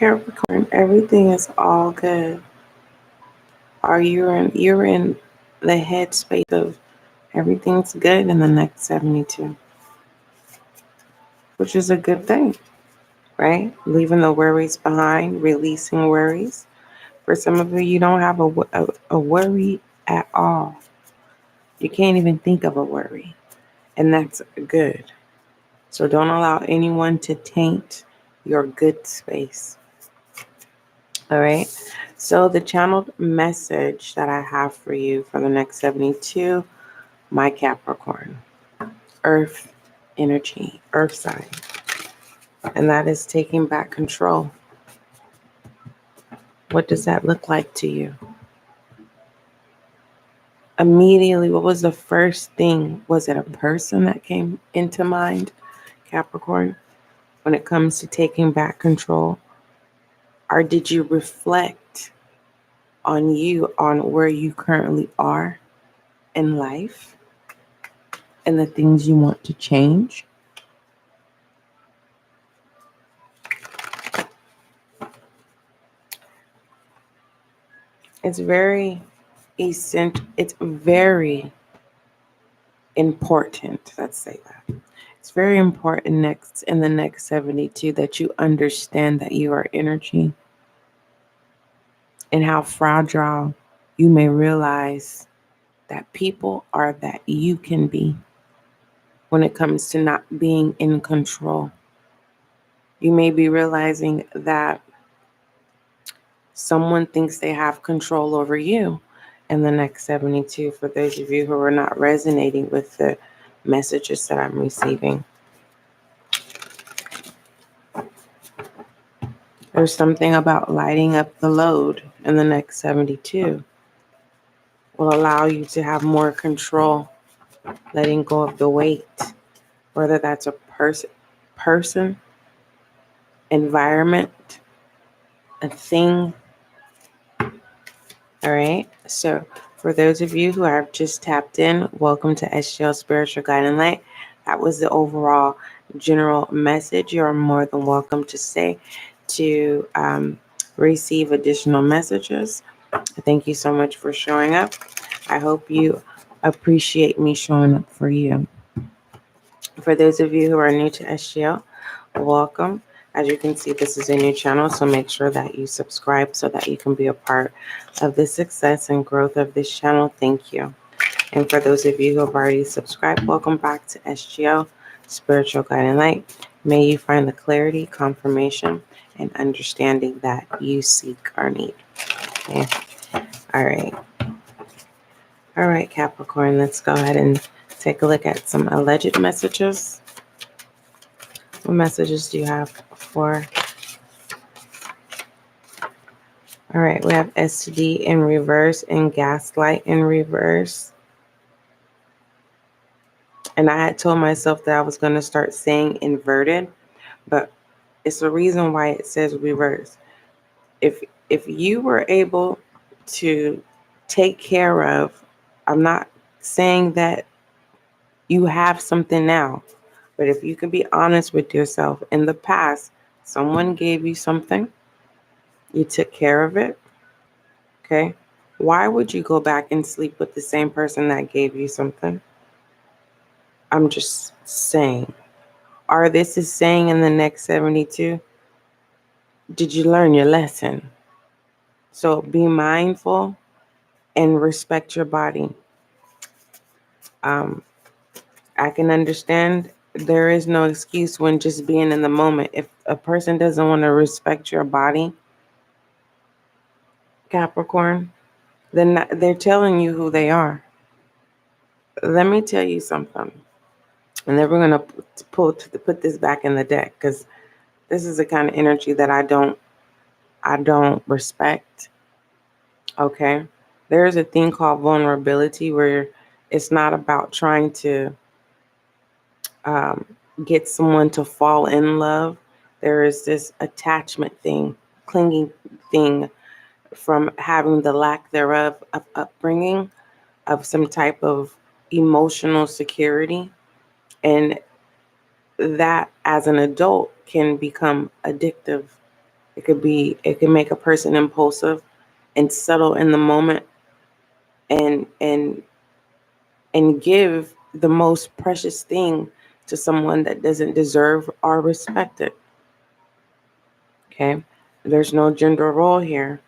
Capricorn, everything is all good. You're in the headspace of everything's good in the next 72, which is a good thing, right? Leaving the worries behind, releasing worries. For some of you, you don't have a worry at all. You can't even think of a worry, and that's good. So don't allow anyone to taint your good space. All right. So the channeled message that I have for you for the next 72, my Capricorn, Earth energy, Earth sign, and that is taking back control. What does that look like to you? Immediately, what was the first thing? Was it a person that came into mind, Capricorn, when it comes to taking back control? Or did you reflect on where you currently are in life and the things you want to change? It's very essential. It's very important. Let's say that. It's very important in the next 72 that you understand that you are energy and how fragile you may realize that people are that you can be when it comes to not being in control. You may be realizing that someone thinks they have control over you in the next 72, for those of you who are not resonating with the messages that I'm receiving. There's something about lighting up the load in the next 72 will allow you to have more control, letting go of the weight, whether that's a person, environment, a thing. All right. So for those of you who have just tapped in, welcome to SGL Spiritual Guiding Light. That was the overall general message. You're more than welcome to stay to receive additional messages. Thank you so much for showing up. I hope you appreciate me showing up for you. For those of you who are new to SGL, welcome. As you can see, this is a new channel, so make sure that you subscribe so that you can be a part of the success and growth of this channel. Thank you. And for those of you who have already subscribed, welcome back to SGL Spiritual Guiding Light. May you find the clarity, confirmation, and understanding that you seek or need. Okay. All right. All right, Capricorn, let's go ahead and take a look at some alleged messages. What messages do you have for? All right, we have STD in reverse and gaslight in reverse. And I had told myself that I was going to start saying inverted, but it's the reason why it says reverse. If you were able to take care of, I'm not saying that you have something now, but if you can be honest with yourself, in the past, someone gave you something, you took care of it, okay? Why would you go back and sleep with the same person that gave you something? I'm just saying. Or this is saying in the next 72, did you learn your lesson? So be mindful and respect your body. I can understand there is no excuse when just being in the moment. If a person doesn't want to respect your body, Capricorn, then they're telling you who they are. Let me tell you something. And then we're going to put this back in the deck, because this is the kind of energy that I don't respect. Okay. There's a thing called vulnerability where it's not about trying to get someone to fall in love. There is this attachment thing, clinging thing from having the lack thereof of upbringing, of some type of emotional security. And that as an adult can become addictive, It can make a person impulsive and settle in the moment and give the most precious thing to someone that doesn't deserve or respect it. Okay? There's no gender role here.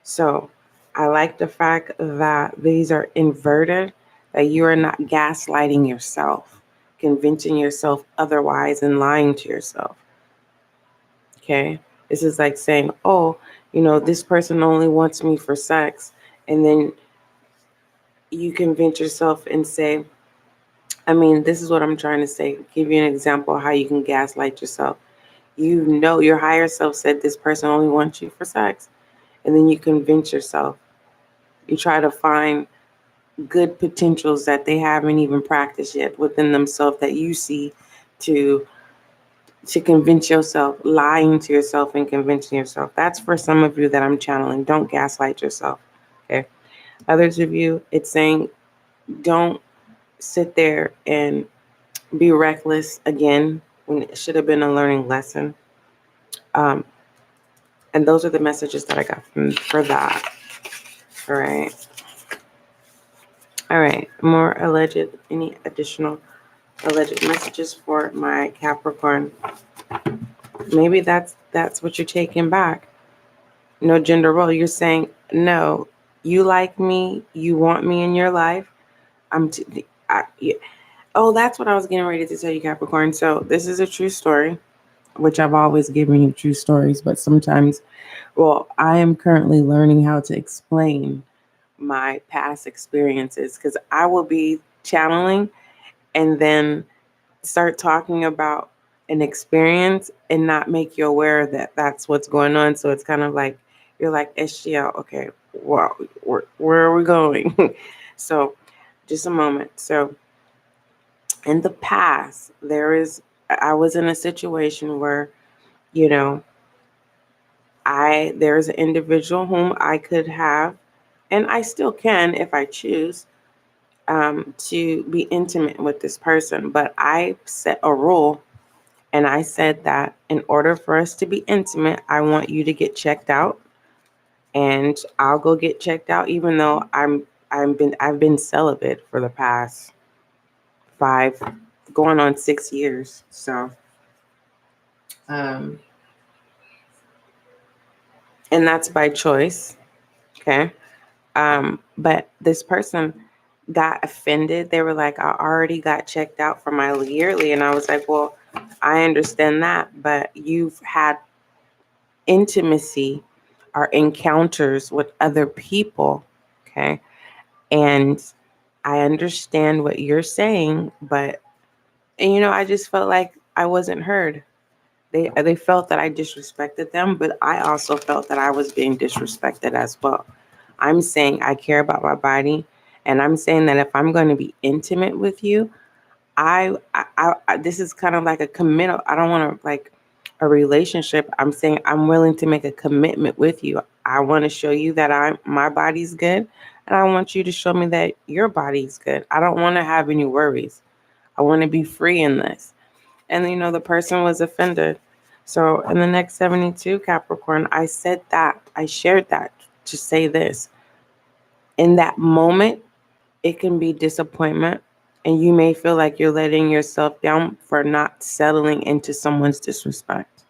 So I like the fact that these are inverted, that you are not gaslighting yourself, convincing yourself otherwise and lying to yourself. Okay? This is like saying, oh, this person only wants me for sex. And then you convince yourself and say, this is what I'm trying to say. Give you an example of how you can gaslight yourself. Your higher self said this person only wants you for sex. And then you convince yourself. You try to find good potentials that they haven't even practiced yet within themselves that you see to convince yourself, lying to yourself and convincing yourself. That's for some of you that I'm channeling. Don't gaslight yourself. Okay. Others of you, it's saying don't sit there and be reckless again when it should have been a learning lesson. And those are the messages that I got for that. All right. All right. Any additional alleged messages for my Capricorn? Maybe that's what you're taking back. No gender role. You're saying, no, you like me. You want me in your life. Oh, that's what I was getting ready to tell you, Capricorn. So this is a true story, which I've always given you true stories, but sometimes, I am currently learning how to explain my past experiences because I will be channeling and then start talking about an experience and not make you aware that that's what's going on. So it's kind of like, you're like, SGL, okay, well, where are we going? So just a moment. So in the past, I was in a situation where, there's an individual whom I could have, and I still can if I choose, to be intimate with this person. But I set a rule, and I said that in order for us to be intimate, I want you to get checked out, and I'll go get checked out, even though I've been celibate for the past 5, going on 6 years. So, and that's by choice. Okay. But this person got offended. They were like, I already got checked out for my yearly. And I was like, well, I understand that, but you've had intimacy or encounters with other people. Okay. And I understand what you're saying, but, I just felt like I wasn't heard. They felt that I disrespected them, but I also felt that I was being disrespected as well. I'm saying I care about my body, and I'm saying that if I'm going to be intimate with you, I this is kind of like a commitment. I don't want to like a relationship. I'm saying I'm willing to make a commitment with you. I want to show you that my body's good, and I want you to show me that your body's good. I don't want to have any worries. I want to be free in this. And the person was offended. So in the next 72, Capricorn, I said that, I shared that to say this. In that moment, it can be disappointment, and you may feel like you're letting yourself down for not settling into someone's disrespect.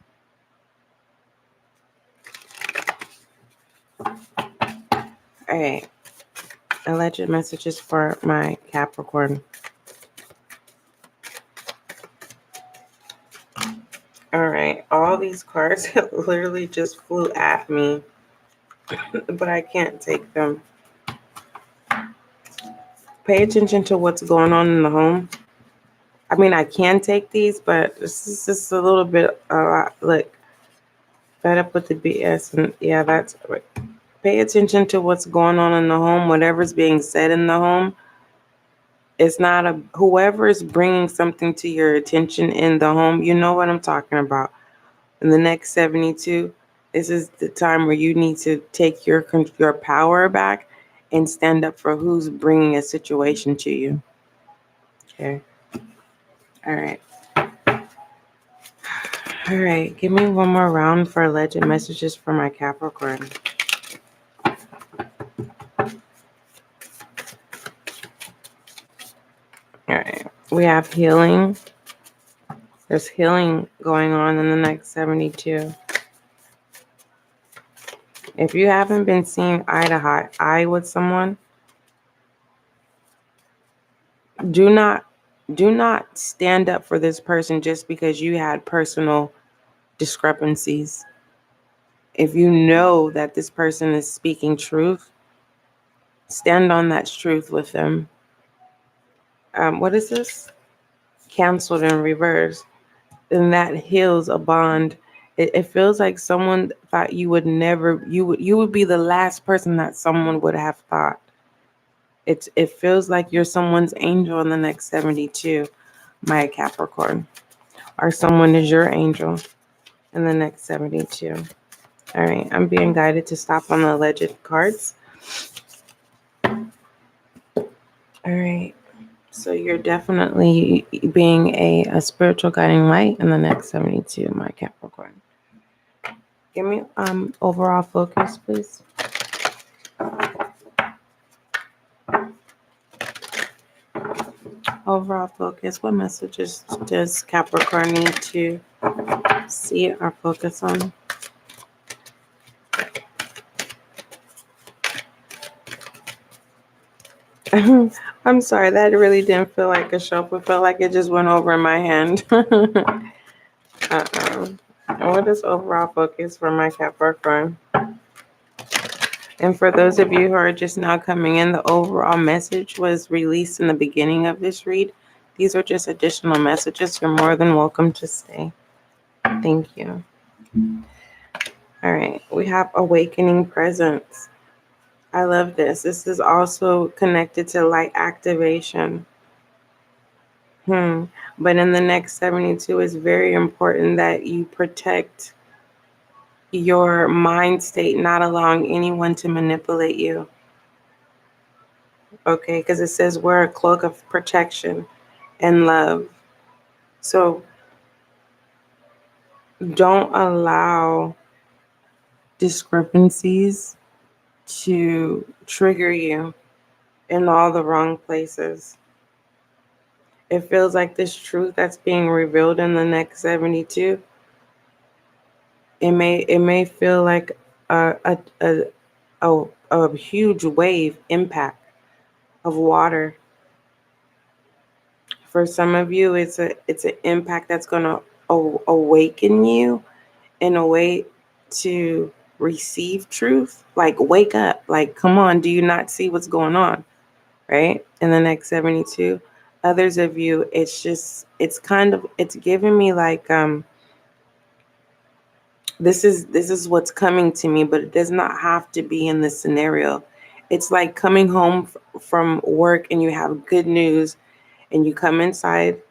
All right. Alleged messages for my Capricorn. All right. All these cards literally just flew at me, but I can't take them. Pay attention to what's going on in the home. I can take these, but this is just a little bit, look, fed up with the BS. And yeah, that's right. Pay attention to what's going on in the home. Whatever's being said in the home, it's not whoever is bringing something to your attention in the home, you know what I'm talking about. In the next 72, this is the time where you need to take your power back and stand up for who's bringing a situation to you. Okay. All right. All right, give me one more round for alleged messages for my Capricorn. All right, we have healing. There's healing going on in the next 72. If you haven't been seeing eye to eye with someone, do not stand up for this person just because you had personal discrepancies. If you know that this person is speaking truth, stand on that truth with them. What is this? Canceled in reverse. And that heals a bond. It feels like someone thought you would never, you would be the last person that someone would have thought. It feels like you're someone's angel in the next 72, my Capricorn. Or someone is your angel in the next 72. All right, I'm being guided to stop on the alleged cards. All right, so you're definitely being a spiritual guiding light in the next 72, my Capricorn. Give me overall focus, please. Overall focus. What messages does Capricorn need to see or focus on? I'm sorry, that really didn't feel like a shuffle. It felt like it just went over in my hand. What is overall focus for my Capricorn? And for those of you who are just now coming in, the overall message was released in the beginning of this read. These are just additional messages. You're more than welcome to stay. Thank you. All right, we have awakening presence. I love this. This is also connected to light activation. But in the next 72, it's very important that you protect your mind state, not allowing anyone to manipulate you. Okay, because it says wear a cloak of protection and love. So don't allow discrepancies to trigger you in all the wrong places. It feels like this truth that's being revealed in the next 72, it may feel like a huge wave impact of water. For some of you, it's an impact that's going to awaken you in a way to receive truth. Like, wake up. Like, come on, do you not see what's going on? Right? In the next 72. Others of you, it's giving me like, this is what's coming to me, but it does not have to be in this scenario. It's like coming home from work and you have good news and you come inside,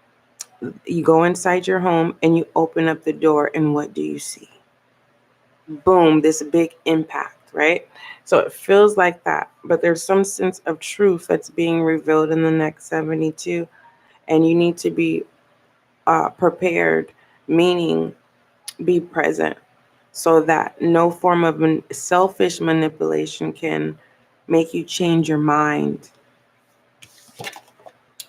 you go inside your home and you open up the door and what do you see? Boom, this big impact, right? So it feels like that, but there's some sense of truth that's being revealed in the next 72, and you need to be prepared, meaning be present, so that no form of selfish manipulation can make you change your mind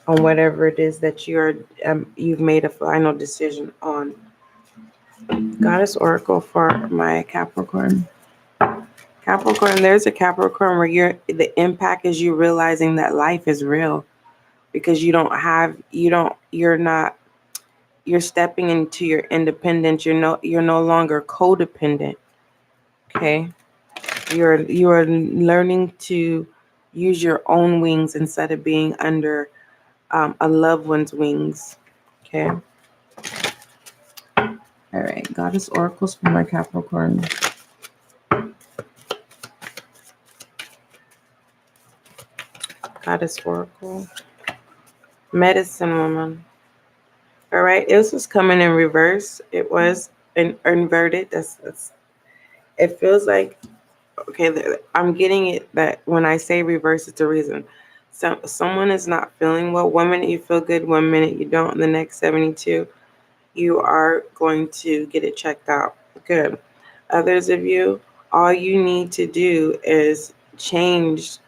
on whatever it is that you've made a final decision on. Goddess Oracle for my Capricorn. Capricorn, there's a Capricorn where the impact is you realizing that life is real, because you're stepping into your independence. You're no longer codependent. Okay. You are learning to use your own wings instead of being under a loved one's wings. Okay. All right. Goddess Oracles for my Capricorn. Goddess Oracle. Medicine Woman. All right. It was just coming in reverse. It was inverted. It feels like, okay, I'm getting it that when I say reverse, it's a reason. Someone is not feeling well. 1 minute you feel good, 1 minute you don't. In the next 72, you are going to get it checked out. Good. Others of you, all you need to do is change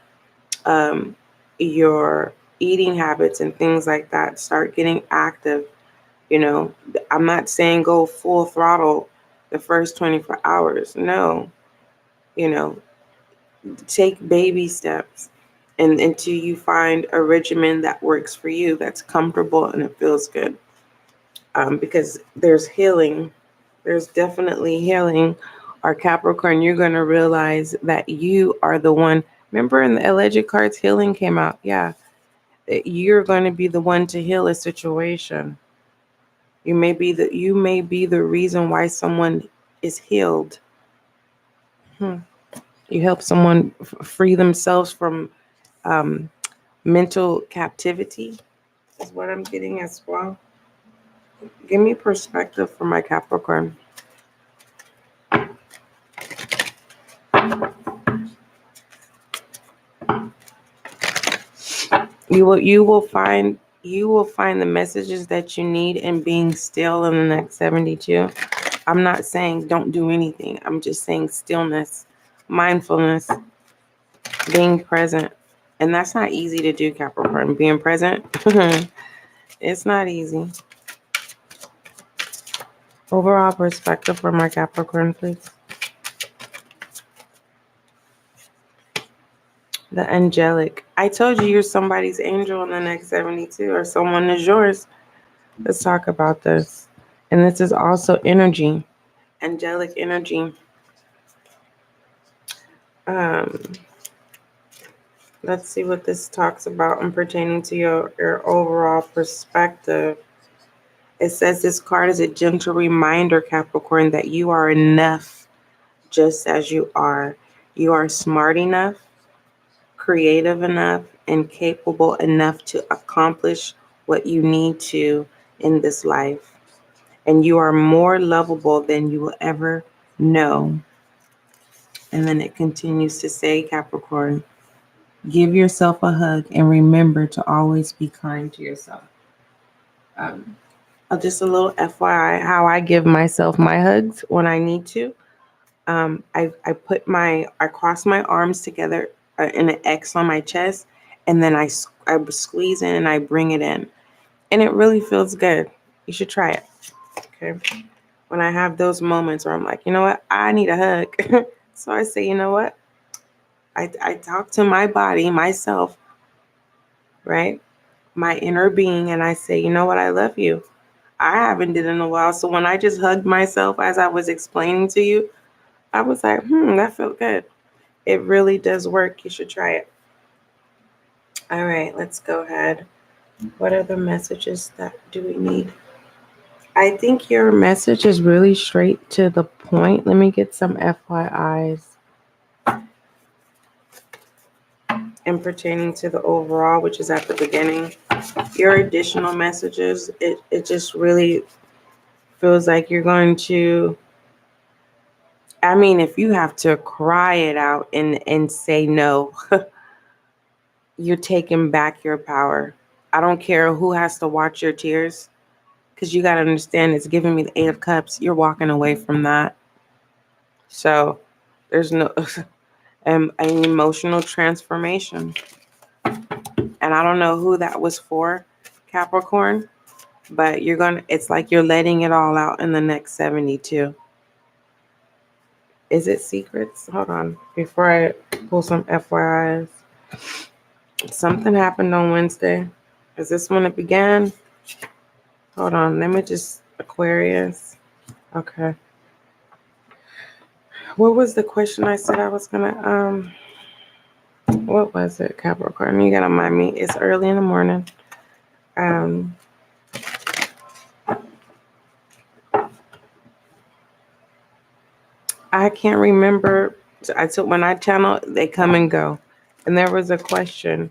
your eating habits and things like that. Start getting active. I'm not saying go full throttle the first 24 hours. No, you know, take baby steps and until you find a regimen that works for you, that's comfortable and it feels good. Because there's healing. There's definitely healing. Or Capricorn, you're going to realize that you are the one. Remember in the alleged cards, healing came out. Yeah. You're going to be the one to heal a situation. You may be the reason why someone is healed. You help someone free themselves from mental captivity, is what I'm getting as well. Give me perspective for my Capricorn. You will find the messages that you need in being still in the next 72. I'm not saying don't do anything. I'm just saying stillness, mindfulness, being present. And that's not easy to do, Capricorn. Being present, it's not easy. Overall perspective for my Capricorn, please. The angelic. I told you you're somebody's angel in the next 72, or someone is yours. Let's talk about this. And this is also energy, angelic energy. Let's see what this talks about and pertaining to your overall perspective. It says this card is a gentle reminder, Capricorn, that you are enough just as you are. You are smart enough, creative enough, and capable enough to accomplish what you need to in this life. And you are more lovable than you will ever know. And then it continues to say, Capricorn, give yourself a hug and remember to always be kind to yourself. Just a little FYI, how I give myself my hugs when I need to. I cross my arms together in an X on my chest, and then I squeeze in and I bring it in, and it really feels good. You should try it. Okay. When I have those moments where I'm like, you know what, I need a hug, so I say, you know what, I talk to my body, myself, right, my inner being, and I say, you know what, I love you. I haven't did it in a while, so when I just hugged myself as I was explaining to you, I was like, that felt good. It really does work. You should try it. All right, let's go ahead. What other messages that do we need? I think your message is really straight to the point. Let me get some FYIs. And pertaining to the overall, which is at the beginning. Your additional messages, it just really feels like you're going to, I mean, if you have to cry it out and say no, you're taking back your power. I don't care who has to watch your tears, because you got to understand it's giving me the 8 of Cups. You're walking away from that. So there's no an emotional transformation. And I don't know who that was for, Capricorn, but it's like you're letting it all out in the next 72. Is it secrets? Hold on. Before I pull some FYIs. Something happened on Wednesday. Is this when it began? Hold on. Let me just, Aquarius. Okay. What was the question I said I was gonna what was it, Capricorn? You gotta mind me. It's early in the morning. I can't remember. I took when I channel, they come and go. And there was a question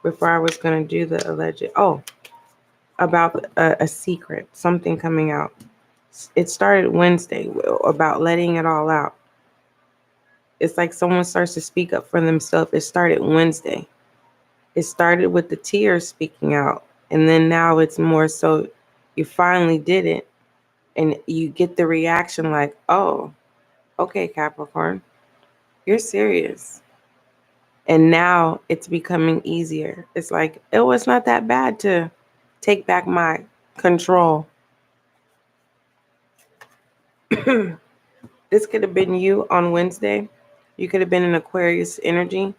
before I was gonna do the alleged about a secret, something coming out. It started Wednesday about letting it all out. It's like someone starts to speak up for themselves. It started Wednesday. It started with the tears speaking out. And then now it's more so You finally did it. And you get the reaction like, oh, okay, Capricorn, you're serious. And now it's becoming easier. It's like, oh, it's not that bad to take back my control. This could have been you on Wednesday. You could have been in Aquarius energy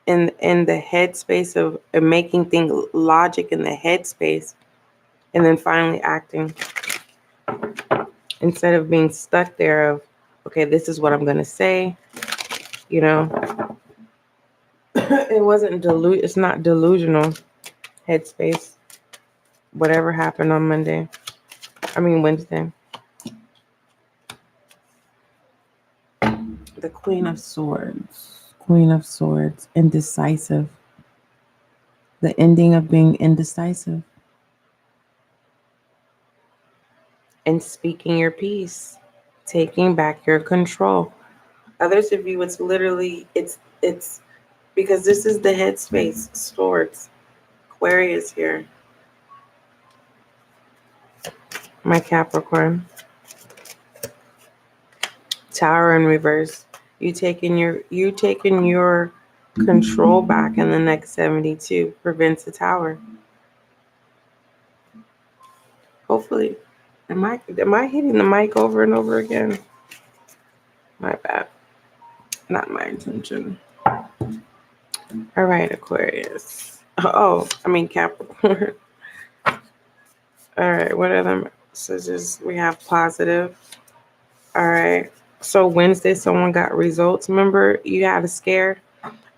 in the headspace of making things logic in the headspace, and then finally acting instead of being stuck there of, okay, this is what I'm going to say. You know, it wasn't it's not delusional headspace. Whatever happened on Wednesday. The Queen of Swords. Queen of Swords. Indecisive. The ending of being indecisive. And speaking your piece. Taking back your control. Others of you, it's literally, it's because this is the headspace. Swords. Aquarius here. My Capricorn. Tower in reverse. You taking your control back in the next 72 prevents the tower. Hopefully. Am I hitting the mic over and over again? My bad. Not my intention. All right, Aquarius. Capricorn. All right, what other messages? We have positive. All right. So Wednesday, someone got results. Remember, you had a scare.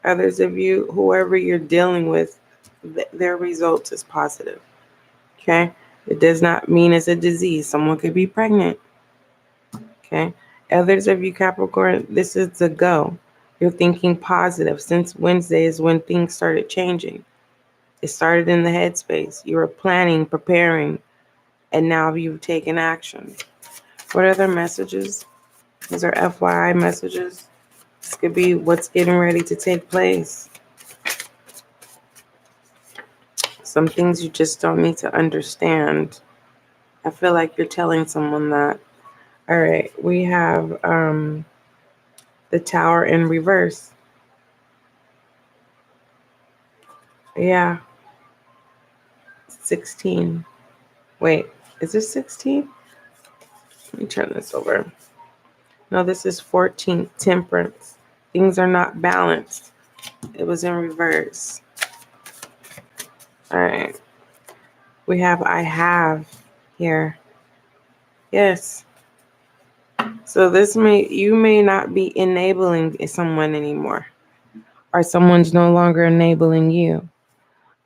Others of you, whoever you're dealing with, their results is positive. Okay? It does not mean it's a disease. Someone could be pregnant. Okay? Others of you, Capricorn, this is the go. You're thinking positive. Since Wednesday is when things started changing. It started in the headspace. You were planning, preparing, and now you've taken action. What other messages? These are FYI messages. This could be what's getting ready to take place. Some things you just don't need to understand. I feel like you're telling someone that. All right, we have the Tower in reverse. Yeah. 16. Wait, is this 16? Let me turn this over. No, this is 14. Temperance. Things are not balanced. It was in reverse. All right. We have I have here. Yes. So you may not be enabling someone anymore, or someone's no longer enabling you.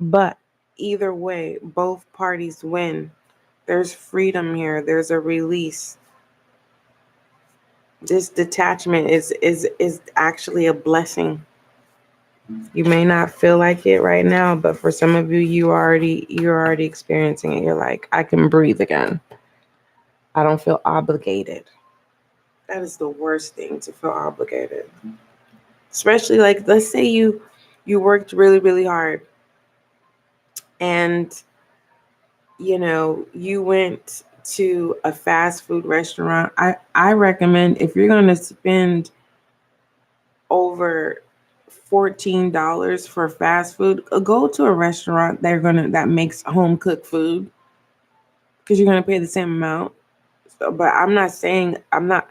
But either way, both parties win. There's freedom here. There's a release. This detachment is actually a blessing. You may not feel like it right now, but for some of you, you're already experiencing it. You're like, I can breathe again. I don't feel obligated. That is the worst thing, to feel obligated. Especially like, let's say you worked really, really hard and you went to a fast food restaurant. I recommend, if you're going to spend over $14 for fast food, go to a restaurant that makes home cooked food, because you're going to pay the same amount. So, but I'm not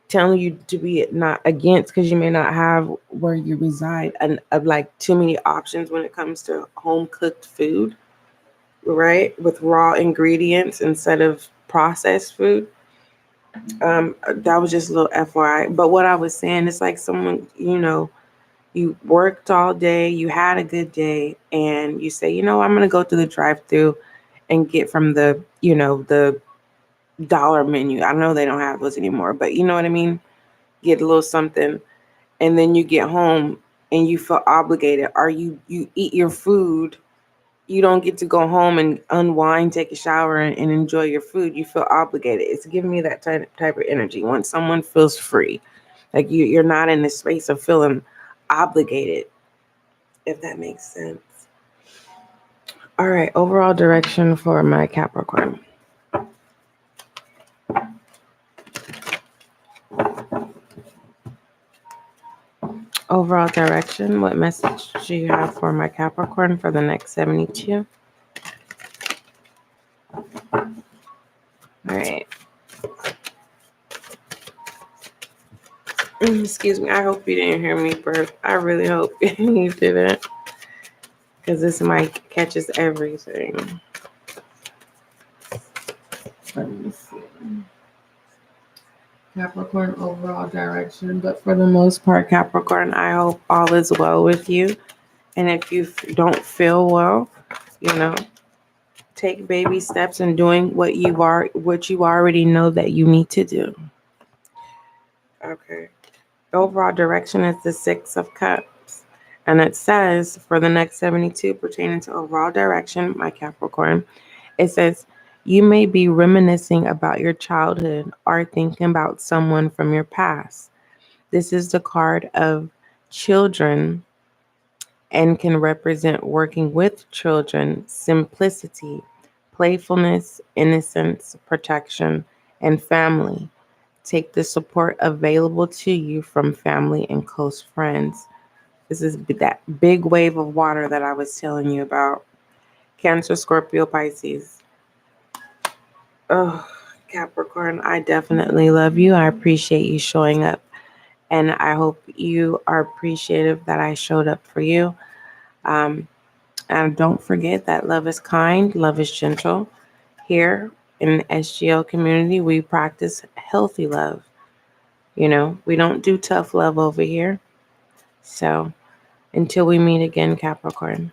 telling you to be not against, because you may not have where you reside and like too many options when it comes to home cooked food, right? With raw ingredients instead of processed food. That was just a little FYI. But what I was saying is like someone, you worked all day, you had a good day, and you say, I'm going to go to the drive-thru and get from the dollar menu. I know they don't have those anymore, but you know what I mean? Get a little something, and then you get home and you feel obligated, or you eat your food. You don't get to go home and unwind, take a shower, and enjoy your food. You feel obligated. It's giving me that type of energy. When someone feels free, like you're not in the space of feeling obligated, if that makes sense. All right, overall direction for my Capricorn. Overall direction, what message do you have for my Capricorn for the next 72? All right. Excuse me. I hope you didn't hear me burp. I really hope you didn't, because this mic catches everything. Let me see. Capricorn overall direction, but for the most part, Capricorn, I hope all is well with you. And if you don't feel well, take baby steps in doing what you already know that you need to do. Okay. Overall direction is the 6 of Cups. And it says for the next 72 pertaining to overall direction, my Capricorn, it says you may be reminiscing about your childhood or thinking about someone from your past. This is the card of children and can represent working with children, simplicity, playfulness, innocence, protection, and family. Take the support available to you from family and close friends. This is that big wave of water that I was telling you about. Cancer, Scorpio, Pisces. Oh, Capricorn, I definitely love you. I appreciate you showing up. And I hope you are appreciative that I showed up for you. And don't forget that love is kind, love is gentle. Here in the SGL community, we practice healthy love. We don't do tough love over here. So until we meet again, Capricorn.